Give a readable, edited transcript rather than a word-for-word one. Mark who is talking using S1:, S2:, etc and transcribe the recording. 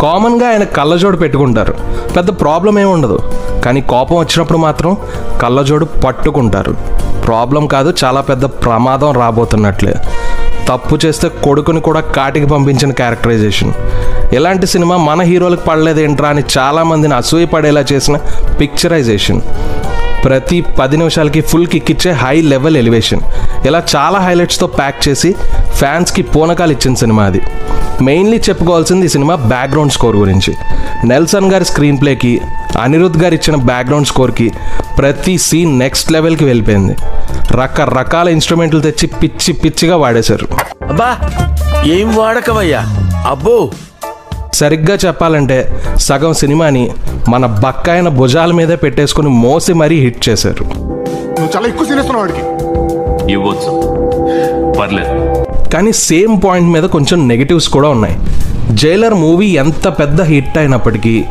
S1: కామన్గా ఆయన కళ్ళజోడు పెట్టుకుంటారు, పెద్ద ప్రాబ్లం ఏమి ఉండదు. కానీ కోపం వచ్చినప్పుడు మాత్రం కళ్ళజోడు పట్టుకుంటారు. ప్రాబ్లం కాదు, చాలా పెద్ద ప్రమాదం రాబోతున్నట్లే. తప్పు చేస్తే కొడుకుని కూడా కాటికి పంపించిన క్యారెక్టరైజేషన్. ఇలాంటి సినిమా మన హీరోలకు పడలేదేంట్రా అని చాలామందిని అసూయ పడేలా చేసిన పిక్చరైజేషన్. ప్రతి 10 నిమిషాలకి ఫుల్ కిక్ ఇచ్చే హై లెవెల్ ఎలివేషన్. ఇలా చాలా హైలైట్స్తో ప్యాక్ చేసి ఫ్యాన్స్కి పూనకాలు ఇచ్చిన సినిమా అది. మెయిన్లీ చెప్పుకోవాల్సింది ఈ సినిమా బ్యాక్గ్రౌండ్ స్కోర్ గురించి. నెల్సన్ గారి స్క్రీన్ ప్లేకి, అనిరుద్ధ్ గారు ఇచ్చిన బ్యాక్గ్రౌండ్ స్కోర్కి ప్రతి సీన్ నెక్స్ట్ లెవెల్కి వెళ్ళిపోయింది. రకరకాల ఇన్స్ట్రుమెంట్లు తెచ్చి పిచ్చి పిచ్చిగా వాడేశారు.
S2: అబ్బా ఏం వాడకవయ్యా అబ్బో.
S1: సరిగ్గా చెప్పాలంటే సగం సినిమాని మన బక్కాయన భుజాల మీదే పెట్టేసుకుని మోసి మరీ హిట్ చేశారు. కానీ సేమ్ పాయింట్ మీద కొంచెం నెగిటివ్స్ కూడా ఉన్నాయి. జైలర్ మూవీ ఎంత పెద్ద హిట్ అయినప్పటికీ